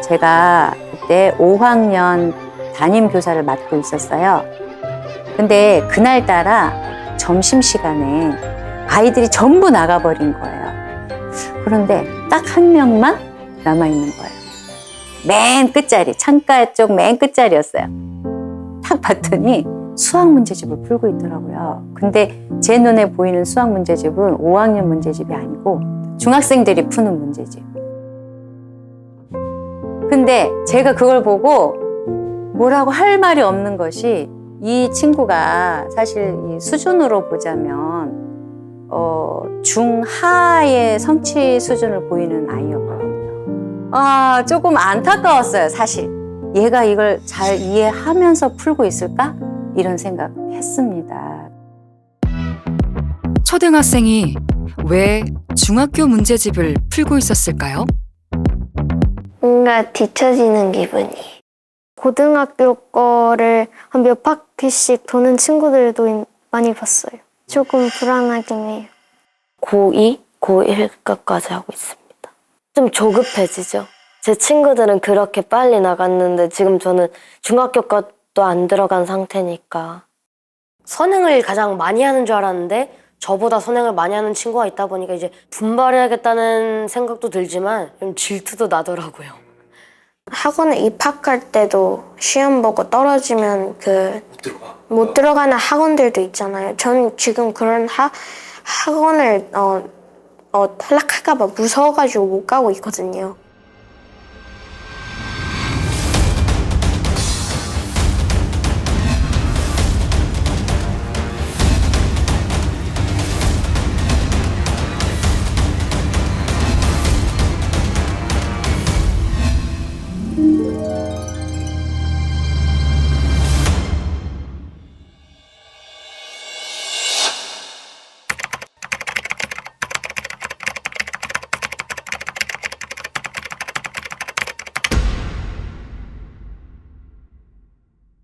제가 그때 5학년 담임 교사를 맡고 있었어요. 근데 그날따라 점심시간에 아이들이 전부 나가버린 거예요. 그런데 딱 한 명만 남아있는 거예요. 맨 끝자리, 창가 쪽 맨 끝자리였어요. 딱 봤더니 수학 문제집을 풀고 있더라고요. 근데 제 눈에 보이는 수학 문제집은 5학년 문제집이 아니고 중학생들이 푸는 문제집. 근데 제가 그걸 보고 뭐라고 할 말이 없는 것이 이 친구가 사실 이 수준으로 보자면 중하의 성취 수준을 보이는 아이였거든요. 조금 안타까웠어요, 사실. 얘가 이걸 잘 이해하면서 풀고 있을까? 이런 생각했습니다. 초등학생이 왜 중학교 문제집을 풀고 있었을까요? 뭔가 뒤처지는 기분이. 고등학교 거를 한 몇 바퀴씩 도는 친구들도 많이 봤어요. 조금 불안하긴 해요. 고2, 고1까지 하고 있습니다. 좀 조급해지죠. 제 친구들은 그렇게 빨리 나갔는데 지금 저는 중학교 것도 안 들어간 상태니까. 선행을 가장 많이 하는 줄 알았는데 저보다 선행을 많이 하는 친구가 있다 보니까 이제 분발해야겠다는 생각도 들지만 좀 질투도 나더라고요. 학원에 입학할 때도 시험 보고 떨어지면 못 들어가는 학원들도 있잖아요. 전 지금 그런 학원을 탈락할까 봐 무서워가지고 못 가고 있거든요.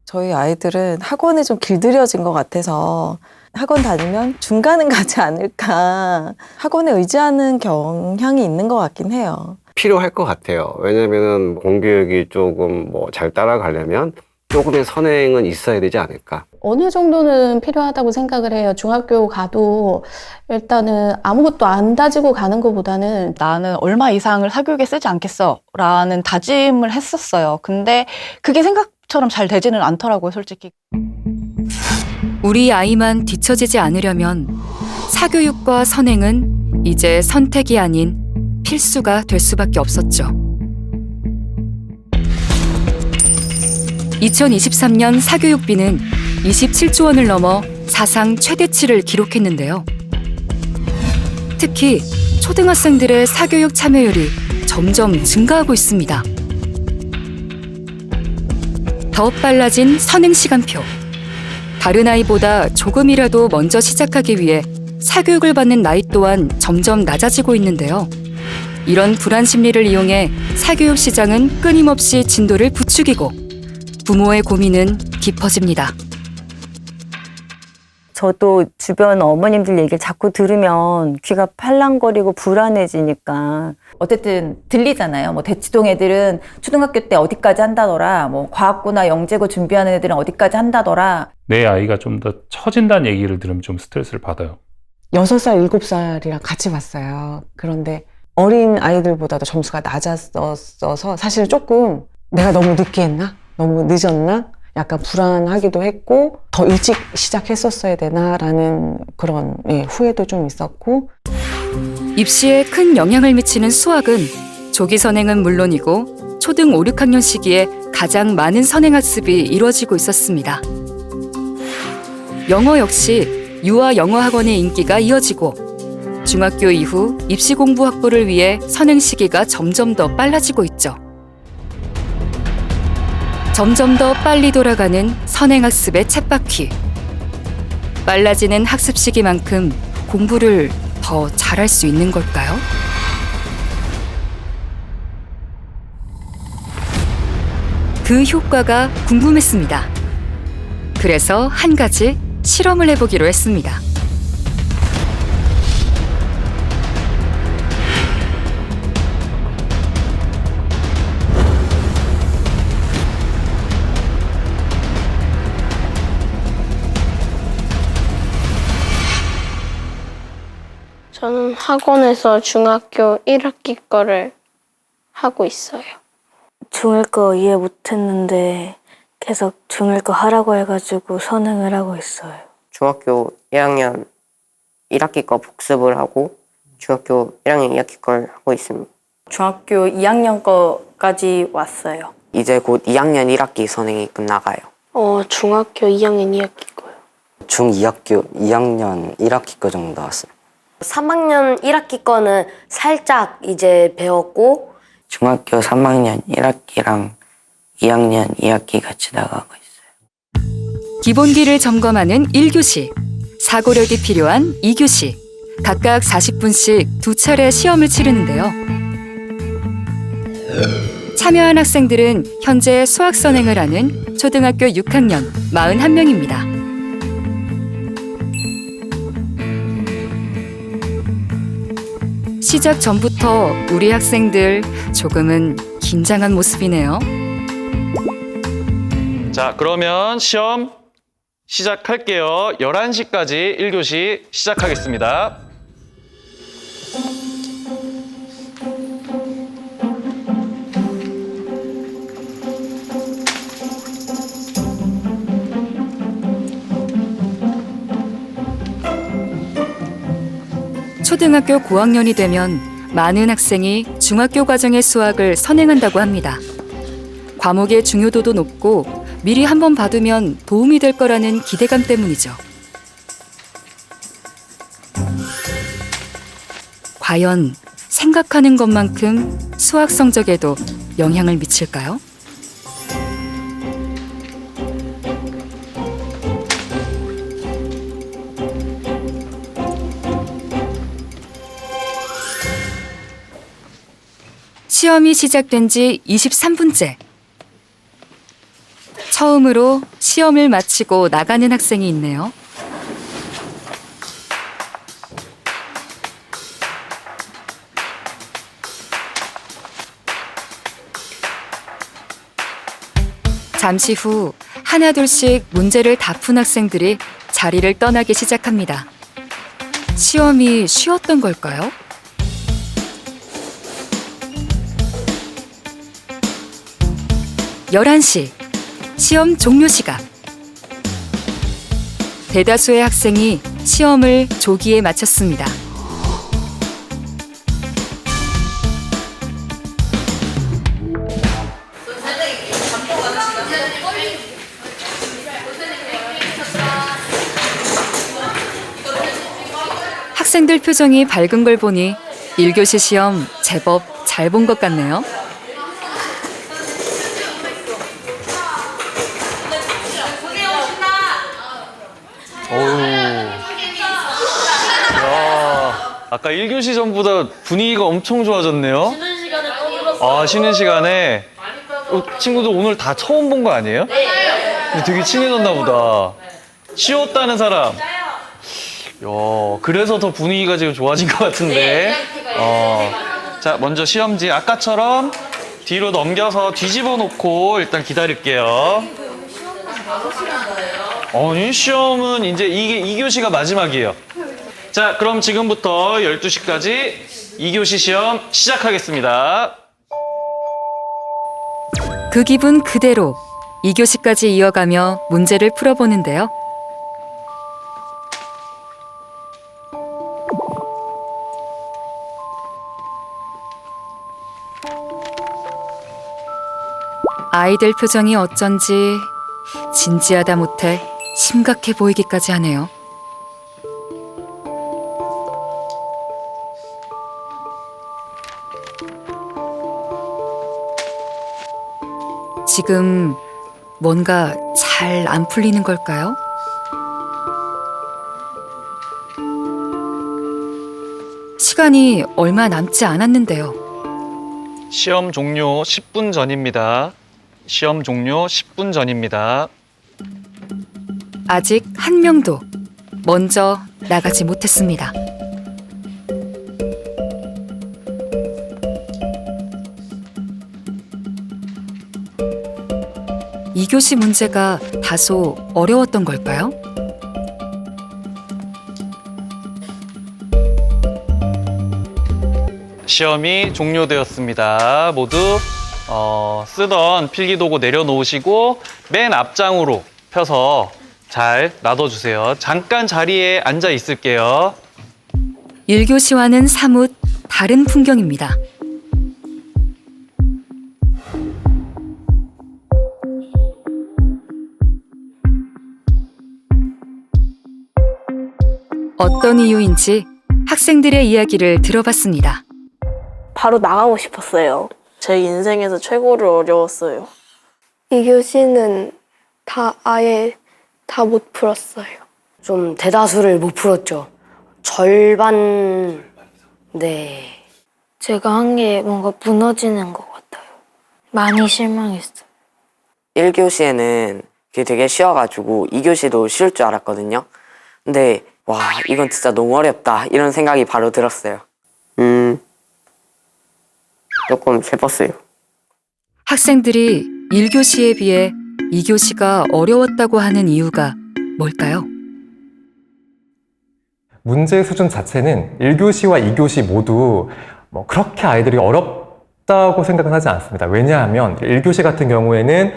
저희 아이들은 학원에 좀 길들여진 것 같아서 학원 다니면 중간은 가지 않을까. 학원에 의지하는 경향이 있는 것 같긴 해요. 필요할 것 같아요. 왜냐면은 공교육이 조금 잘 따라가려면 조금의 선행은 있어야 되지 않을까. 어느 정도는 필요하다고 생각을 해요. 중학교 가도 일단은 아무것도 안 다지고 가는 것보다는 나는 얼마 이상을 사교육에 쓰지 않겠어 라는 다짐을 했었어요. 근데 그게 생각처럼 잘 되지는 않더라고요, 솔직히. 우리 아이만 뒤처지지 않으려면 사교육과 선행은 이제 선택이 아닌 필수가 될 수밖에 없었죠. 2023년 사교육비는 27조 원을 넘어 사상 최대치를 기록했는데요. 특히 초등학생들의 사교육 참여율이 점점 증가하고 있습니다. 더 빨라진 선행 시간표. 다른 아이보다 조금이라도 먼저 시작하기 위해 사교육을 받는 나이 또한 점점 낮아지고 있는데요. 이런 불안 심리를 이용해 사교육 시장은 끊임없이 진도를 부추기고 부모의 고민은 깊어집니다. 저도 주변 어머님들 얘기를 자꾸 들으면 귀가 팔랑거리고 불안해지니까. 어쨌든 들리잖아요. 대치동 애들은 초등학교 때 어디까지 한다더라. 과학고나 영재고 준비하는 애들은 어디까지 한다더라. 내 아이가 좀 더 처진다는 얘기를 들으면 좀 스트레스를 받아요. 6살, 7살이랑 같이 봤어요. 그런데 어린 아이들보다도 점수가 낮았어서 사실 조금 내가 너무 늦게 했나? 너무 늦었나? 약간 불안하기도 했고 더 일찍 시작했었어야 되나라는 그런 후회도 좀 있었고. 입시에 큰 영향을 미치는 수학은 조기 선행은 물론이고 초등 5, 6학년 시기에 가장 많은 선행학습이 이루어지고 있었습니다. 영어 역시 유아 영어 학원의 인기가 이어지고 중학교 이후 입시 공부 확보를 위해 선행 시기가 점점 더 빨라지고 있죠. 점점 더 빨리 돌아가는 선행학습의 쳇바퀴. 빨라지는 학습 시기만큼 공부를 더 잘할 수 있는 걸까요? 그 효과가 궁금했습니다. 그래서 한 가지 실험을 해보기로 했습니다. 저는 학원에서 중학교 1학기 거를 하고 있어요. 중1 거 이해 못했는데 계속 중1 거 하라고 해가지고 선행을 하고 있어요. 중학교 1학년 1학기 거 복습을 하고 중학교 1학년 2학기 걸 하고 있습니다. 중학교 2학년 거까지 왔어요. 이제 곧 2학년 1학기 선행이 끝나가요. 중학교 2학년 2학기 거요. 중2학교 2학년 1학기 거 정도 나왔어요. 3학년 1학기 거는 살짝 이제 배웠고 중학교 3학년 1학기랑 2학년 2학기 같이 나가고 있어요. 기본기를 점검하는 1교시, 사고력이 필요한 2교시, 각각 40분씩 2차례 시험을 치르는데요. 참여한 학생들은 현재 수학 선행을 하는 초등학교 6학년 41명입니다. 시작 전부터 우리 학생들 조금은 긴장한 모습이네요. 자, 그러면 시험 시작할게요. 11시까지 1교시 시작하겠습니다. 초등학교 고학년이 되면 많은 학생이 중학교 과정의 수학을 선행한다고 합니다. 과목의 중요도도 높고 미리 한번 봐두면 도움이 될 거라는 기대감 때문이죠. 과연 생각하는 것만큼 수학 성적에도 영향을 미칠까요? 시험이 시작된 지 23분째. 처음으로 시험을 마치고 나가는 학생이 있네요. 잠시 후 하나둘씩 문제를 다 푼 학생들이 자리를 떠나기 시작합니다. 시험이 쉬웠던 걸까요? (11시) 시험 종료 시각. 대다수의 학생이 시험을 조기에 마쳤습니다. 학생들 표정이 밝은 걸 보니 1교시 시험 제법 잘 본 것 같네요. 아까 1교시 전보다 분위기가 엄청 좋아졌네요. 쉬는 시간에 친구들 오늘 다 처음 본 거 아니에요? 네. 되게 친해졌나 보다. 쉬웠다는 사람. 그래서 더 분위기가 지금 좋아진 것 같은데. 자, 먼저 시험지 아까처럼 뒤로 넘겨서 뒤집어 놓고 일단 기다릴게요. 이 시험은 이제 이게 2교시가 마지막이에요. 자, 그럼 지금부터 12시까지 2교시 시험 시작하겠습니다. 그 기분 그대로 2교시까지 이어가며 문제를 풀어보는데요. 아이들 표정이 어쩐지 진지하다 못해 심각해 보이기까지 하네요. 지금 뭔가 잘 안 풀리는 걸까요? 시간이 얼마 남지 않았는데요. 시험 종료 10분 전입니다. 시험 종료 10분 전입니다. 아직 한 명도 먼저 나가지 못했습니다. 이 교시 문제가 다소 어려웠던 걸까요? 시험이 종료되었습니다. 모두 쓰던 필기도구 내려놓으시고 맨 앞장으로 펴서 잘 놔둬주세요. 잠깐 자리에 앉아 있을게요. 1교시와는 사뭇 다른 풍경입니다. 어떤 이유인지 학생들의 이야기를 들어봤습니다. 바로 나가고 싶었어요. 제 인생에서 최고로 어려웠어요. 2교시는 아예 다 못 풀었어요. 좀 대다수를 못 풀었죠. 절반. 네. 제가 한 게 뭔가 무너지는 것 같아요. 많이 실망했어요. 1교시에는 그게 되게 쉬워가지고 2교시도 쉬울 줄 알았거든요. 근데 와, 이건 진짜 너무 어렵다 이런 생각이 바로 들었어요. 조금 슬펐어요. 학생들이 1교시에 비해 2교시가 어려웠다고 하는 이유가 뭘까요? 문제 수준 자체는 1교시와 2교시 모두 뭐 그렇게 아이들이 어렵다고 생각은 하지 않습니다. 왜냐하면 1교시 같은 경우에는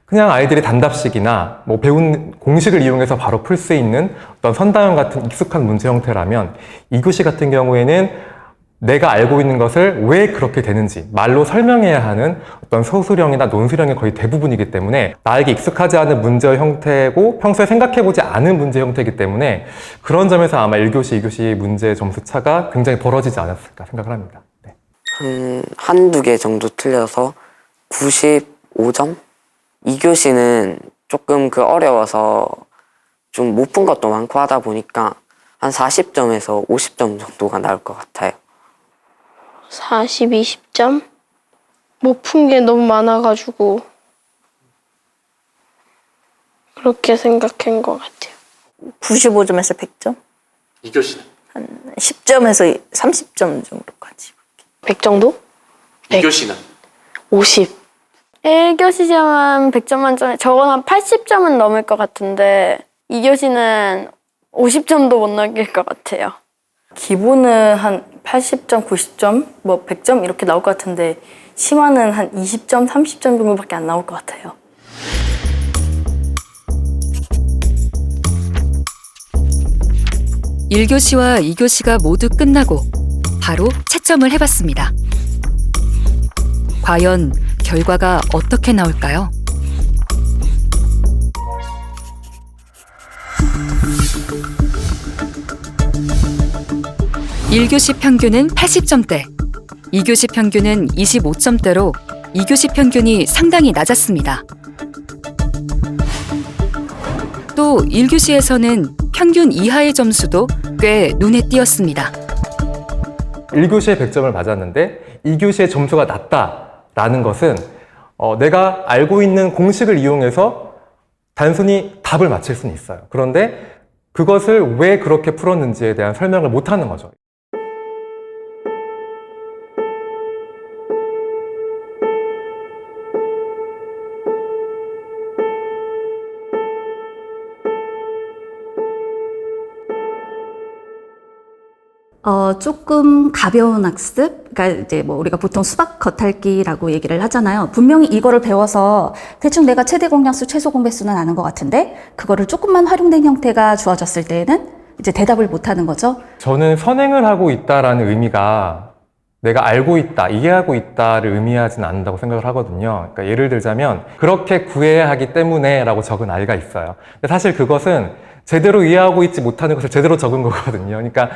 그냥 아이들이 단답식이나 뭐 배운 공식을 이용해서 바로 풀 수 있는 어떤 선다형 같은 익숙한 문제 형태라면 2교시 같은 경우에는 내가 알고 있는 것을 왜 그렇게 되는지 말로 설명해야 하는 어떤 서술형이나 논술형이 거의 대부분이기 때문에 나에게 익숙하지 않은 문제 형태고 평소에 생각해보지 않은 문제 형태이기 때문에 그런 점에서 아마 1교시, 2교시 문제 점수 차가 굉장히 벌어지지 않았을까 생각을 합니다. 네. 한두 개 정도 틀려서 95점? 2교시는 조금 어려워서 좀 못 푼 것도 많고 하다 보니까 한 40점에서 50점 정도가 나올 것 같아요. 40, 20점? 못 푼 게 너무 많아가지고 그렇게 생각한 것 같아요. 95점에서 100점? 2교시는? 한 10점에서 30점 정도까지. 100 정도? 2교시는? 50. 1교시 시험은 100점 만점에 저건 한 80점은 넘을 것 같은데 2교시는 50점도 못 넘길 것 같아요. 기본은 한 80점, 90점, 뭐 100점 이렇게 나올 것 같은데 심화는 한 20점, 30점 정도밖에 안 나올 것 같아요. 교시와 2교시가 모두 끝나고 바로 채점을 해봤습니다. 과연 결과가 어떻게 나올까요? 일 교시 평균은 80점대, 2교시 평균은 25점대로 2교시 평균이 상당히 낮았습니다. 또 1교시에서는 평균 이하의 점수도 꽤 눈에 띄었습니다. 1교시에 100점을 맞았는데 2교시의 점수가 낮다라는 것은 내가 알고 있는 공식을 이용해서 단순히 답을 맞힐 수는 있어요. 그런데 그것을 왜 그렇게 풀었는지에 대한 설명을 못하는 거죠. 조금 가벼운 학습, 그러니까 이제 뭐 우리가 보통 수학 겉핥기라고 얘기를 하잖아요. 분명히 이거를 배워서 대충 내가 최대 공약수, 최소 공배수는 아는 것 같은데 그거를 조금만 활용된 형태가 주어졌을 때에는 이제 대답을 못하는 거죠. 저는 선행을 하고 있다라는 의미가 내가 알고 있다, 이해하고 있다를 의미하지는 않는다고 생각을 하거든요. 그러니까 예를 들자면 그렇게 구해야 하기 때문에 라고 적은 아이가 있어요. 근데 사실 그것은 제대로 이해하고 있지 못하는 것을 제대로 적은 거거든요. 그러니까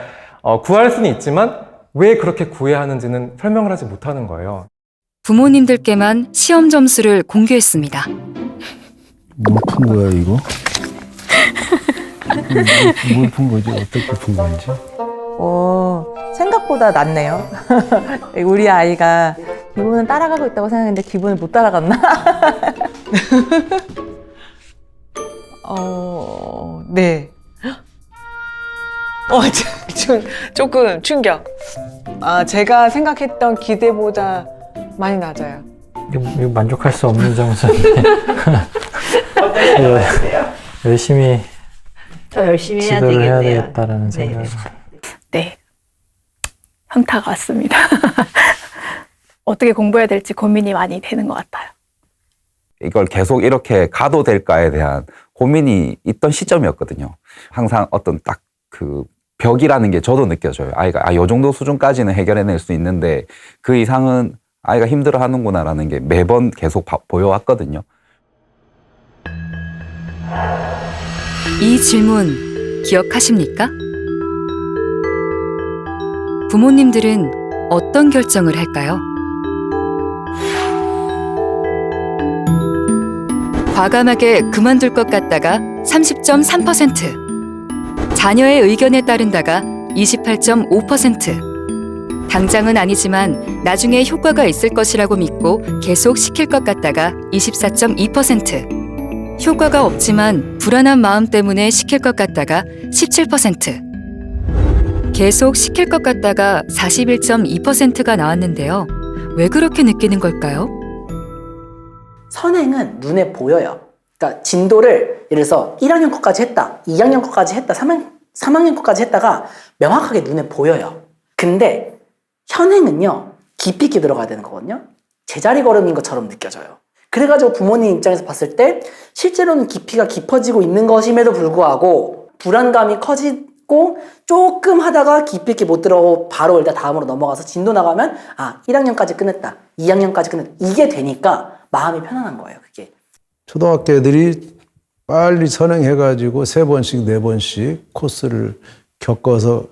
구할 수는 있지만 왜 그렇게 구해야 하는지는 설명을 하지 못하는 거예요. 부모님들께만 시험 점수를 공개했습니다. 뭘 푼 거야 이거? 뭘 푼 거지? 어떻게 푼 건지? 생각보다 낫네요. 우리 아이가 기본은 따라가고 있다고 생각했는데 기본을 못 따라갔나? 네. 조금 충격. 제가 생각했던 기대보다 많이 낮아요. 이거 만족할 수 없는 점수인데. 열심히 더 열심히 해야 지도를 해야 되겠네요. 되겠다라는 생각. 네. 현타가 왔습니다. 어떻게 공부해야 될지 고민이 많이 되는 것 같아요. 이걸 계속 이렇게 가도 될까에 대한 고민이 있던 시점이었거든요. 항상 어떤 딱 그 벽이라는 게 저도 느껴져요. 아이가 요 정도 수준까지는 해결해낼 수 있는데 그 이상은 아이가 힘들어하는구나라는 게 매번 계속 보여왔거든요. 이 질문 기억하십니까? 부모님들은 어떤 결정을 할까요? 과감하게 그만둘 것 같다가 30.3%, 자녀의 의견에 따른다가 28.5%, 당장은 아니지만 나중에 효과가 있을 것이라고 믿고 계속 시킬 것 같다가 24.2%, 효과가 없지만 불안한 마음 때문에 시킬 것 같다가 17%, 계속 시킬 것 같다가 41.2%가 나왔는데요. 왜 그렇게 느끼는 걸까요? 선행은 눈에 보여요. 그러니까 진도를 예를 들어서 1학년 거까지 했다, 2학년 거까지 했다, 3학년 거까지 했다가 명확하게 눈에 보여요. 근데 현행은요, 깊이 있게 들어가야 되는 거거든요. 제자리 걸음인 것처럼 느껴져요. 그래가지고 부모님 입장에서 봤을 때 실제로는 깊이가 깊어지고 있는 것임에도 불구하고 불안감이 커지고 조금 하다가 깊이 있게 못 들어가고 바로 일단 다음으로 넘어가서 진도 나가면 1학년까지 끝냈다, 2학년까지 끝냈다, 이게 되니까 마음이 편안한 거예요, 그게. 초등학교 애들이 빨리 선행해가지고 3번씩, 4번씩 코스를 겪어서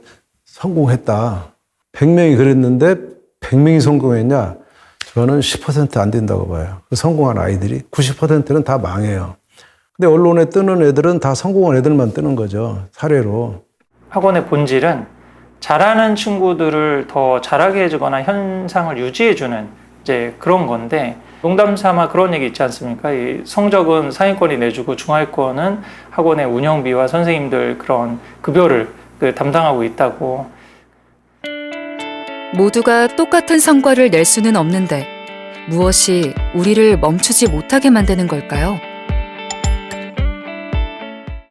성공했다. 100명이 그랬는데 100명이 성공했냐? 저는 10% 안 된다고 봐요. 성공한 아이들이 90%는 다 망해요. 근데 언론에 뜨는 애들은 다 성공한 애들만 뜨는 거죠, 사례로. 학원의 본질은 잘하는 친구들을 더 잘하게 해주거나 현상을 유지해주는 이제 그런 건데, 농담 삼아 그런 얘기 있지 않습니까? 이 성적은 상위권이 내주고 중하위권은 학원의 운영비와 선생님들 그런 급여를 담당하고 있다고. 모두가 똑같은 성과를 낼 수는 없는데 무엇이 우리를 멈추지 못하게 만드는 걸까요?